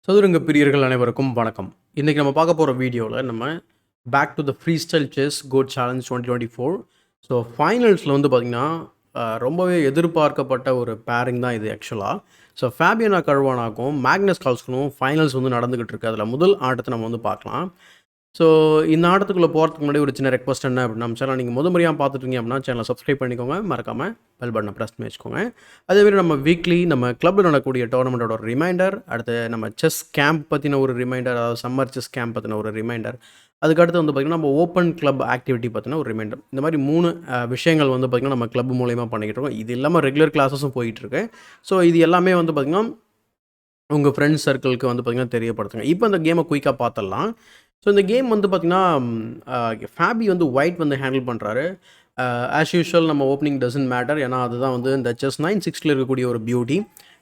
சதுரங்க பிரியர்கள் அனைவருக்கும் வணக்கம். இன்றைக்கி நம்ம பார்க்க போகிற வீடியோவில் நம்ம back to the freestyle chess GOAT challenge 2024. So ஃபைனல்ஸில் வந்து பார்த்திங்கன்னா ரொம்பவே எதிர்பார்க்கப்பட்ட ஒரு பேரிங் தான் இது ஆக்சுவலாக. ஸோ ஃபேபியனா கர்வானாக்கும் மேக்னஸ் கால்ஸ்கனும் ஃபைனல்ஸ் வந்து நடந்துக்கிட்டு இருக்குது. அதில் முதல் ஆட்டத்தை நம்ம வந்து பார்க்கலாம். ஸோ இந்த ஆட்டத்துக்குள்ளே போகிறதுக்கு முன்னாடி ஒரு சின்ன ரெக்வஸ்ட் என்ன அப்படின்னா, நம்ம சேனல் நீங்கள் முறையாக பார்த்துட்டீங்க அப்படின்னா சேனலை சப்ஸ்கிரைப் பண்ணிக்கோங்க, மறக்காமல் பெல் பட்டனை ப்ரெஸ் பண்ணி வச்சுக்கோங்க. அதேமாதிரி நம்ம வீக்லி நம்ம கிளப்பில் நடக்கக்கூடிய டோர்னமெண்ட்டோட ஒரு ரிமைண்டர், அடுத்து நம்ம செஸ் கேம்ப் பற்றின ஒரு ரிமைண்டர், அதாவது சம்மர் செஸ் கேம்ப் பற்றின ஒரு ரிமைண்டர், அதுக்கடுத்து வந்து பார்த்திங்கன்னா நம்ம ஓப்பன் கிளப் ஆக்டிவிட்டி பற்றின ஒரு ரிமைண்டர். இந்த மாதிரி 3 விஷயங்கள் வந்து பார்த்திங்கன்னா நம்ம கிளப் மூலயமா பண்ணிக்கிட்டு இருக்கோம். இது இல்லாமல் ரெகுலர் கிளாஸஸும் போயிட்டுருக்கு. ஸோ இது எல்லாமே வந்து பார்த்திங்கன்னா உங்கள் ஃப்ரெண்ட்ஸ் சர்க்கிளுக்கு வந்து பார்த்திங்கன்னா தெரியப்படுத்துங்க. இப்போ இந்த கேமை குயிக்காக பார்த்துடலாம். ஸோ இந்த கேம் வந்து பார்த்திங்கன்னா ஃபேபி வந்து ஒயிட் வந்து ஹேண்டில் பண்ணுறாரு. ஆஸ் யூஷுவல் நம்ம ஓப்பனிங் டசன்ட் மேட்டர், ஏன்னா அதுதான் வந்து இந்த செஸ் 9-6 இருக்கக்கூடிய ஒரு பியூட்டி.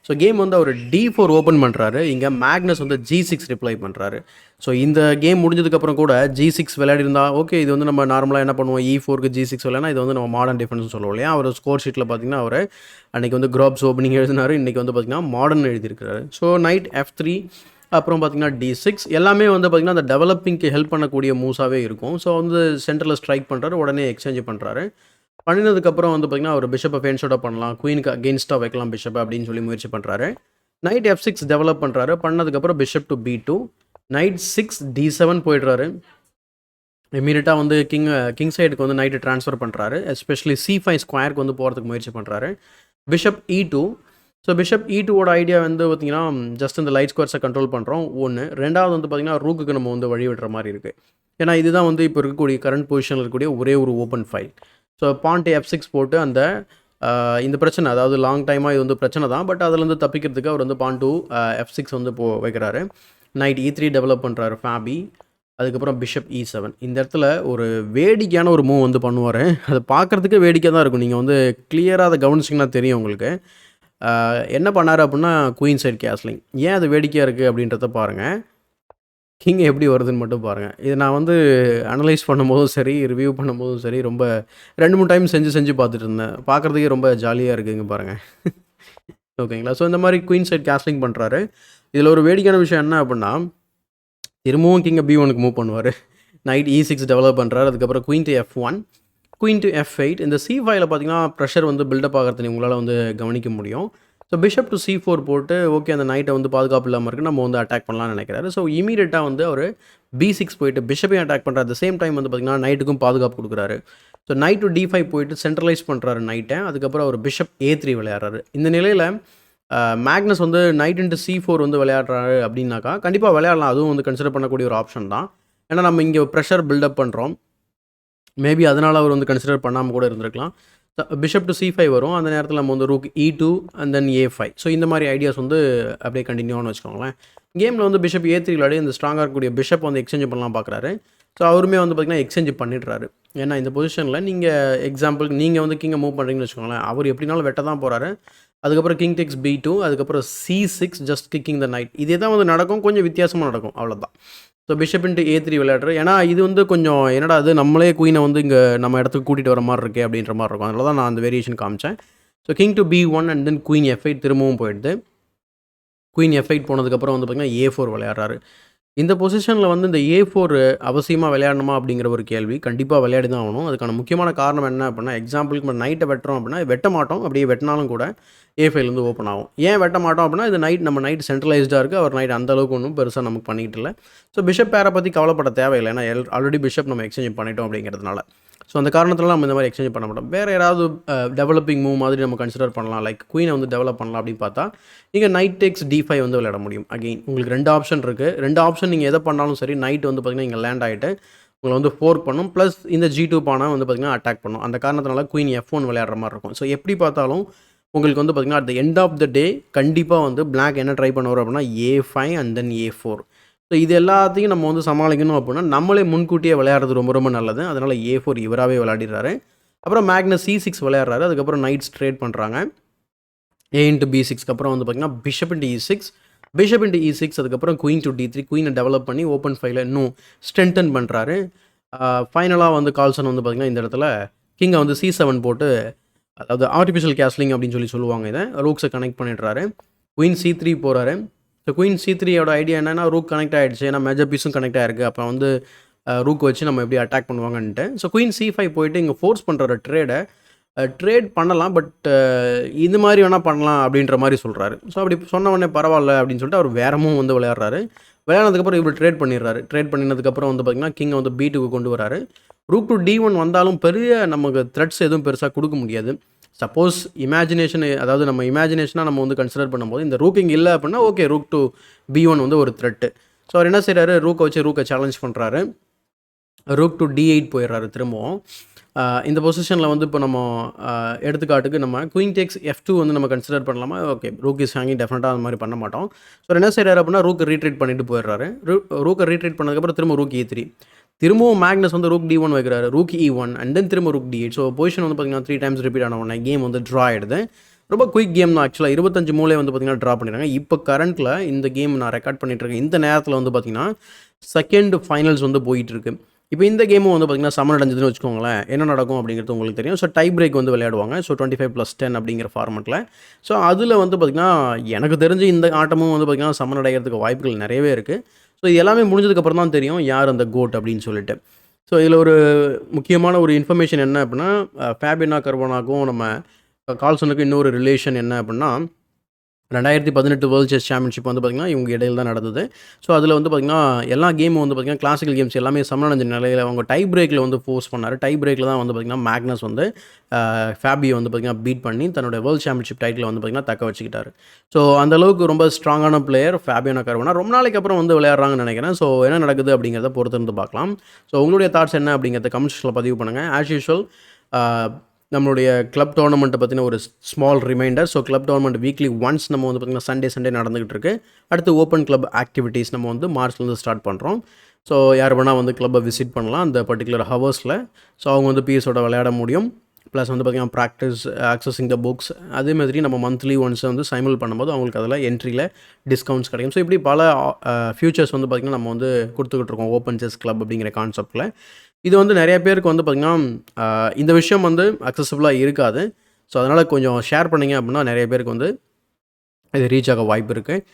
ஸோ கேம் வந்து அவர் D4 ஓப்பன் பண்ணுறாரு. இங்கே மேக்னஸ் வந்து G6 ரிப்ளை பண்ணுறாரு. ஸோ இந்த கேம் முடிஞ்சதுக்கப்புறம் கூட G6 விளையாடிருந்தா ஓகே, இது வந்து நம்ம நார்மலாக என்ன பண்ணுவோம், E4க்கு G6 விளையாடினா இது வந்து நம்ம மாடர்ன் டிஃபென்ஸ் சொல்லுவோம் இல்லையா. அவர் ஸ்கோர் ஷீட்டில் பார்த்திங்கன்னா அவர் அன்றைக்கி வந்து க்ராப்ஸ் ஓப்பனிங் எழுதினார், இன்றைக்கி வந்து பார்த்திங்கன்னா மாடர்ன் எழுதியிருக்கிறாரு. ஸோ நைட் F3, அப்புறம் பார்த்திங்கன்னா D6 எல்லாமே வந்து பார்த்திங்கன்னா அந்த டெவலப்பிங்க்கு ஹெல்ப் பண்ணக்கூடிய மூவ்ஸாகவே இருக்கும். ஸோ வந்து சென்டரில் ஸ்ட்ரைக் பண்ணுறாரு, உடனே எக்ஸ்சேஞ்ச் பண்ணுறாரு. பண்ணினதுக்கப்புறம் வந்து பார்த்திங்கன்னா அவர் பிஷப்பை ஃபேன்ஷோட்டாக பண்ணலாம், குயினுக்கு அகெயின்ஸ்டாக வைக்கலாம் பிஷப்பை அப்படின்னு சொல்லி முயற்சி பண்ணுறாரு. நைட் F6 டெவலப் பண்ணுறாரு. பண்ணதுக்கப்புறம் bishop to B2, night 6 D7 போய்ட்றாரு. இமீடியட்டாக வந்து கிங் சைடுக்கு வந்து நைட்டு ட்ரான்ஸ்ஃபர் பண்ணுறாரு. எஸ்பெஷலி C5 ஸ்கொயருக்கு வந்து போகிறதுக்கு முயற்சி பண்ணுறாரு. Bishop E2. ஸோ பிஷப் E2ஓட ஐடியா வந்து பார்த்திங்கன்னா ஜஸ்ட் இந்த லைட் ஸ்கொயர்ஸை கண்ட்ரோல் பண்ணுறோம் ஒன்று. ரெண்டாவது வந்து பார்த்திங்கன்னா ரூக்குக்கு நம்ம வந்து வழி விடுற மாதிரி இருக்குது. ஏன்னா இதுதான் வந்து இப்போ இருக்கக்கூடிய கரண்ட் பொசிஷனில் இருக்கக்கூடிய ஒரே ஒரு open file. So bond F6 போட்டு அந்த இந்த பிரச்சனை, அதாவது லாங் டைமாக இது வந்து பிரச்சனை தான், பட் அதுலேருந்து தப்பிக்கிறதுக்கு அவர் வந்து பாண்ட் F6 வந்து வைக்கிறாரு. நைட் E3 டெவலப் பண்ணுறாரு ஃபேபி. அதுக்கப்புறம் பிஷப் E7. இந்த இடத்துல ஒரு வேடிக்கையான ஒரு மூவ் வந்து பண்ணுவார். அது பார்க்குறதுக்கு வேடிக்கை தான் இருக்கும். நீங்கள் வந்து கிளியராக அதை கவனிச்சிங்கன்னா தெரியும் உங்களுக்கு. என்ன பண்ணார் அப்படின்னா குயின் சைட் கேஸ்லிங். ஏன் அது வேடிக்கையாக இருக்குது அப்படின்றத பாருங்கள். கிங் எப்படி வருதுன்னு மட்டும் பாருங்கள். இதை நான் வந்து அனலைஸ் பண்ணும்போதும் சரி, ரிவ்யூ பண்ணும்போதும் சரி, ரொம்ப 2-3 டைம் செஞ்சு பார்த்துட்டு இருந்தேன். பார்க்குறதுக்கே ரொம்ப ஜாலியாக இருக்குங்க பாருங்கள். ஓகேங்களா. ஸோ இந்த மாதிரி குயின் சைட் கேஸ்லிங் பண்ணுறாரு. இதில் ஒரு வேடிக்கையான விஷயம் என்ன அப்படின்னா, திரும்பவும் கிங்கை B1க்கு மூவ் பண்ணுவார். நைட் E6 டெவலப் பண்ணுறாரு. அதுக்கப்புறம் queen to F1, queen to F8. இந்த C5ல பார்த்தீங்கன்னா ப்ரெஷர் வந்து பில்டப் ஆகிறதுன்னு உங்களால் வந்து கவனிக்க முடியும். ஸோ பிஷப் டு C4 போட்டு ஓகே, அந்த நைட்டை வந்து பாதுகாப்பு இல்லாமல் இருக்குது, நம்ம வந்து அட்டாக் பண்ணலாம்னு நினைக்கிறாரு. ஸோ இமீடியட்டாக வந்து அவர் B6 போயிட்டு பிஷப்பையும் அட்டாக் பண்ணுறாரு. அட் சேம் டைம் வந்து பார்த்திங்கன்னா நைட்டுக்கும் பாதுகாப்பு கொடுக்குறாரு. ஸோ நைட் டு D5 போயிட்டு சென்ட்ரலைஸ் பண்ணுறாரு நைட்டை. அதுக்கப்புறம் அவர் பிஷப் A3 விளையாடுறாரு. இந்த நிலையில் மேக்னஸ் வந்து நைட் இன்ட்டு C4 வந்து விளையாடுறாரு அப்படின்னாக்கா கண்டிப்பாக விளையாடலாம். அதுவும் வந்து கன்சிடர் பண்ணக்கூடிய ஒரு ஆப்ஷன் தான். ஏன்னா நம்ம இங்கே ப்ரெஷர் பில்டப் பண்ணுறோம். மேபி அதனால் அவர் வந்து கன்சிடர் பண்ணாமல் கூட இருந்திருக்கலாம். பிஷப் டு C5 வரும். அந்த நேரத்தில் நம்ம வந்து rook E2 and then A5. So இந்த மாதிரி ஐடியாஸ் வந்து அப்படியே கண்டினியூவானு வச்சுக்கோங்களேன். கேமில் வந்து பிஷப் A3 விளையாடி இந்த ஸ்ட்ராங்காக இருக்கக்கூடிய பிஷப் வந்து எக்ஸ்சேஞ்ச் பண்ணலாம் பார்க்குறாரு. ஸோ அவருமே வந்து பார்த்திங்கன்னா எக்ஸ்சேஞ்ச் பண்ணிடுறாரு. ஏன்னா இந்த பொசிஷனில் நீங்கள் எக்ஸாம்பிளுக்கு நீங்கள் வந்து கிங்கை மூவ் பண்ணுறீங்கன்னு வச்சுக்கோங்களேன், அவர் எப்படினாலும் வெட்ட தான் போகிறாரு. அதுக்கப்புறம் கிங் டெக்ஸ் B2, அதுக்கப்புறம் C6 just kicking the night. இதே தான் வந்து நடக்கும், கொஞ்சம் வித்தியாசமாக நடக்கும், அவ்வளோதான். ஸோ பிஷப் இன்ட்டு A3 விளையாடுற. ஏன்னா இது வந்து கொஞ்சம் என்னடா அது, நம்மளே குயினை வந்து இங்கே நம்ம இடத்துக்கு கூட்டிகிட்டு வர மாதிரி இருக்கே அப்படின்ற மாதிரி இருக்கும். அதனால தான் நான் அந்த வேரியேஷன் காமிச்சேன். So king to B1 and then queen F8 திரும்பவும் போயிடுது. குயின் F8 போனதுக்கப்புறம் வந்து பார்த்திங்கன்னா A4 விளையாடுறாரு. இந்த பொசிஷனில் வந்து இந்த A4 அவசியமாக விளையாடணுமா அப்படிங்கிற ஒரு கேள்வி கண்டிப்பாக விளையாடி தான் ஆகணும். அதுக்கான முக்கியமான காரணம் என்ன அப்படின்னா, எக்ஸாம்பிளுக்கு நம்ம நைட்டை வெட்டுறோம் அப்படின்னா வெட்ட மாட்டோம். அப்படியே வெட்டினாலும் கூட A5 வந்து ஓப்பன் ஆகும். ஏன் வெட்ட மாட்டோம் அப்படின்னா, இது நம்ம நைட் சென்ட்ரலைஸ்டாக இருக்குது. அவர் நைட் அந்தளவுக்கு ஒன்றும் பெருசாக நமக்கு பண்ணிக்கிட்டு இல்லை. ஸோ பிஷப் பேரை பற்றி கவலைப்பட தேவையில்லை. ஏன்னா ஆல்ரெடி பிஷப் நம்ம எக்ஸ்சேஞ்ச் பண்ணிட்டோம் அப்படிங்கிறதுனால. ஸோ அந்த காரணத்தில் நம்ம இந்த மாதிரி எக்ஸ்சேஞ்ச் பண்ண மாட்டோம். வேறு யாராவது டெவலப்பிங் மூவ் மாதிரி நம்ம கன்சிடர் பண்ணலாம், லைக் குயினை வந்து டெவலப் பண்ணலாம் அப்படின்னு பார்த்தா நீங்கள் நைட் டேக்ஸ் D5 வந்து விளையாட முடியும். அகெயின் உங்களுக்கு 2 ஆப்ஷன் இருக்குது. 2 ஆப்ஷன் நீங்கள் எதை பண்ணாலும் சரி, நைட் வந்து பார்த்திங்கன்னா இங்கே லேண்ட் ஆகிட்டு உங்களை வந்து ஃபோர்க் பண்ணும், ப்ளஸ் இந்த G2 பானை வந்து பார்த்திங்கன்னா அட்டாக் பண்ணும். அந்த காரணத்தினால குயின் F1 விளையாடுற மாதிரி இருக்கும். ஸோ எப்படி பார்த்தாலும் உங்களுக்கு வந்து பார்த்திங்கன்னா at the end of the day கண்டிப்பாக வந்து பிளாக் என்ன ட்ரை பண்ணுவார் அப்படின்னா A5 and then A4. So இது எல்லாத்தையும் நம்ம வந்து சமாளிக்கணும் அப்படின்னா நம்மளே முன்கூட்டியே விளையாடுறது ரொம்ப ரொம்ப நல்லது. அதனால் A4 இவராகவே விளையாடிடுறாரு. அப்புறம் மேக்னஸ் C6 விளையாடுறாரு. அதுக்கப்புறம் நைட் ஸ்ட்ரேட் பண்ணுறாங்க. A இன்ட்டு B6க்கு அப்புறம் வந்து பார்த்திங்கன்னா bishop into E6, bishop into E6, அதுக்கப்புறம் குயின் டு D3, குயினை டெவலப் பண்ணி ஓப்பன் ஃபைலை இன்னும் ஸ்ட்ரென்தன் பண்ணுறாரு. ஃபைனலாக வந்து கால்சன் வந்து பார்த்திங்கன்னா இந்த இடத்துல கிங்கை வந்து C7 போட்டு, அதாவது ஆர்டிஃபிஷியல் கேஸ்லிங் அப்படின்னு சொல்லுவாங்க இதை, ரூக்ஸை கனெக்ட் பண்ணிடுறாரு. குயின் C3 போகிறாரு. ஸோ குயின் C3யோட ஐடியா என்னன்னா ரூக் கனெக்ட் ஆகிடுச்சு, ஏன்னா மேஜர் பீஸும் கனெக்ட் ஆகிருக்கு. அப்போ வந்து ரூக் வச்சு நம்ம எப்படி அட்டாக் பண்ணுவாங்கன்ட்டு. ஸோ குயின் C5 போயிட்டு இங்கே ஃபோர்ஸ் பண்ணுற ட்ரேட் பண்ணலாம். பட் இது மாதிரி வேணால் பண்ணலாம் அப்படின்ற மாதிரி சொல்கிறாரு. ஸோ அப்படி சொன்ன உடனே பரவாயில்ல அப்படின்னு சொல்லிட்டு அவர் வேறமும் வந்து விளையாடுறாரு. விளையாடுனதுக்கப்புறம் இவர் ட்ரேட் பண்ணிடுறாரு. ட்ரேட் பண்ணினதுக்கப்புறம் வந்து பார்த்திங்கன்னா கிங்கை வந்து B2க்கு கொண்டு வராரு. ரூக் டு D1 வந்தாலும் பெரிய நமக்கு த்ரெட்ஸ் எதுவும் பெருசாக கொடுக்க முடியாது. சப்போஸ் அதாவது நம்ம இமேஜினேஷனாக நம்ம வந்து கன்சிடர் பண்ணும்போது இந்த ரூக்கிங் இல்லை அப்படின்னா ஓகே, ரூக் டு B1 வந்து ஒரு த்ரெட்டு. ஸோ அவர் என்ன செய்கிறாரு, ரூக்கை சேலஞ்ச் பண்ணுறாரு. ரூக் டு D8 போயிடுறாரு திரும்பவும். இந்த பொசிஷனில் வந்து இப்போ நம்ம எடுத்துக்காட்டுக்கு நம்ம குயின் டேக்ஸ் F2 வந்து நம்ம கன்சிடர் பண்ணலாமா? ஓகே, ரூக் இஸ் ஹேங்கிங், டெஃபினட்டாக அந்த மாதிரி பண்ண மாட்டோம். ஸோ என்ன செய்கிறாரு அப்படின்னா ரூக்கை ரீட்ரீட் பண்ணிட்டு போயிடுறாரு. ரூக்கை ரீட்ரீட் பண்ணதுக்கப்புறம் திரும்ப ரூக் E3, திரும்பவும் மேக்னஸ் வந்து ரூக் D1 வைக்கிறாரு, ரூக் E1 அண்ட் தென் திரும்ப ரூக் D8. ஸோ பொசிஷன் வந்து பார்த்திங்கன்னா 3 டைம்ஸ் ரிப்பீட் ஆன உடனே கேம் வந்து ட்ரா ஆகிடுது. ரொம்ப குயிக் கேம் தான் ஆக்சுவலாக. 25 மூலே வந்து பார்த்திங்கன்னா ட்ரா பண்ணிடுறாங்க. இப்போ கரண்ட்டில் இந்த கேம் நான் ரெக்கார்ட் பண்ணிகிட்ருக்கேன் இந்த நேரத்தில் வந்து பார்த்திங்கன்னா செகண்ட் ஃபைனல்ஸ் வந்து போயிட்டுருக்கு. இப்போ இந்த கேமும் வந்து பார்த்திங்கன்னா சமன் அடைஞ்சதுன்னு வச்சுக்கோங்களேன். என்ன நடக்கும் அப்படிங்கிறது உங்களுக்கு தெரியும். ஸோ டை பிரேக் வந்து விளையாடுவாங்க. ஸோ 25+10 அப்படிங்கிற ஃபார்மெட்டில். ஸோ அதில் வந்து பார்த்திங்கன்னா எனக்கு தெரிஞ்சு இந்த ஆட்டமும் வந்து பார்த்திங்கன்னா சமன் அடைகிறதுக்கு வாய்ப்புகள் நிறையவே இருக்குது. ஸோ இது எல்லாமே முடிஞ்சதுக்கப்புறம் தான் தெரியும் யார் அந்த கோட் அப்படின்னு சொல்லிட்டு. ஸோ இதில் ஒரு முக்கியமான ஒரு இன்ஃபர்மேஷன் என்ன அப்படின்னா, ஃபேபியோ கருவானாக்கும் நம்ம கால்சனுக்கும் இன்னொரு ரிலேஷன் என்ன அப்படின்னா, 2018 வேர்ல்டு செஸ் சாம்பியன்ஷிப் வந்து பார்த்திங்கன்னா இவங்க இடையில் தான் நடந்தது. ஸோ அதில் வந்து பார்த்திங்கன்னா எல்லா கேமும் வந்து பார்த்திங்கன்னா கிளாசிக்கல் கேம்ஸ் எல்லாமே சமனடைஞ்ச நிலையில் அவங்க டை பிரேக்கில் வந்து ஃபோர்ஸ் பண்ணார். டை பிரேக்கில் தான் வந்து பார்த்திங்கன்னா மேக்னஸ் வந்து ஃபேபியோ வந்து பார்த்திங்கன்னா பீட் பண்ணி தன்னோட வேர்ல்டு சாம்பியன்ஷிப் டைட்டில் வந்து பார்த்திங்கன்னா தக்க வச்சுக்கிட்டாரு. ஸோ அந்தளவுக்கு ரொம்ப ஸ்ட்ராங்கான பிளேயர் ஃபேபியோ கருவானா. ரொம்ப நாளைக்கு அப்புறம் வந்து விளையாடுறாங்கன்னு நினைக்கிறேன். ஸோ என்ன நடக்குது அப்படிங்கிறத பொறுத்து இருந்து பார்க்கலாம். ஸோ உங்களுடைய தாட்ஸ் என்ன அப்படிங்கிறத கமெண்ட் செக்ஷனில் பதிவு பண்ணுங்கள். ஆஸ் யூஷுவல் நம்மளுடைய கிளப் டோர்னமெண்ட்டை பற்றின ஒரு small reminder. So club tournament weekly once நம்ம வந்து பார்த்திங்கன்னா சண்டே நடந்துகிட்டு இருக்கு. அடுத்து ஓப்பன் கிளப் ஆக்டிவிட்டீஸ் நம்ம வந்து மார்ச்லேருந்து ஸ்டார்ட் பண்ணுறோம். ஸோ யார் வேணால் வந்து கிளப்பை விசிட் பண்ணலாம் அந்த பர்டிகுலர் ஹவர்ஸில். ஸோ அவங்க வந்து பிஎஸோட விளையாட முடியும். ப்ளஸ் வந்து பார்த்திங்கன்னா ப்ராக்டிஸ், ஆக்சஸிங் த புக்ஸ், அதே மாதிரி நம்ம மந்த்லி ஒன்ஸ் வந்து சைமிள் பண்ணும்போது அவங்களுக்கு அதில் என்ட்ரியில் டிஸ்கவுண்ட்ஸ் கிடைக்கும். ஸோ இப்படி பல ஃபியூச்சர்ஸ் வந்து பார்த்திங்கன்னா நம்ம வந்து கொடுத்துக்கிட்டு இருக்கோம் ஓப்பன் செஸ் கிளப் அப்படிங்கிற கான்செப்டில். இது வந்து நிறைய பேருக்கு வந்து பார்த்திங்கன்னா இந்த விஷயம் வந்து அக்சஸபிளாக இருக்காது. ஸோ அதனால் கொஞ்சம் ஷேர் பண்ணிங்க அப்படின்னா நிறைய பேருக்கு வந்து இது ரீச் ஆக வாய்ப்பு இருக்குது.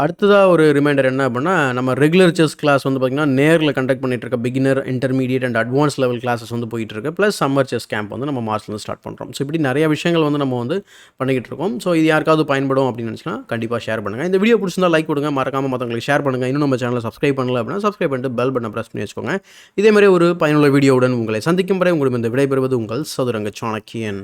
அடுத்ததாக ஒரு ரிமைண்டர் என்ன அப்படின்னா, நம்ம ரெகுலர் செஸ் கிளாஸ் வந்து பார்த்திங்கன்னா நேரில் கண்டக்ட் பண்ணிகிட்ருக்க beginner, intermediate and advance level classes வந்து போயிட்டுருக்கு. ப்ளஸ் சம்மர் செஸ் கேம்ப் வந்து நம்ம மார்ச்லேருந்து ஸ்டார்ட் பண்ணுறோம். ஸோ இப்படி நிறைய விஷயங்கள் வந்து நம்ம வந்து பண்ணிக்கிட்டு இருக்கோம். ஸோ இது யாருக்காவது பயன்படும் அப்படின்னு நினச்சிங்கன்னா கண்டிப்பாக ஷேர் பண்ணுங்கள். இந்த வீடியோ பிடிச்சிருந்தா லைக் கொடுங்க, மறக்காமல் மற்றவங்களுக்கு ஷேர் பண்ணுங்கள். இன்னும் நம்ம சேனலை சப்ஸ்கிரைப் பண்ணல அப்படின்னா சப்ஸ்கிரைப் பண்ணிட்டு பெல் பட்டனை ப்ரெஸ் பண்ணி வச்சுக்கோங்க. இதேமாதிரி ஒரு பயனுள்ள வீடியோவுடன் உங்களை சந்திக்கும் வரை உங்களிடம் இந்த விடைபெறுவது உங்கள் சதுரங்க சாணக்கியன்.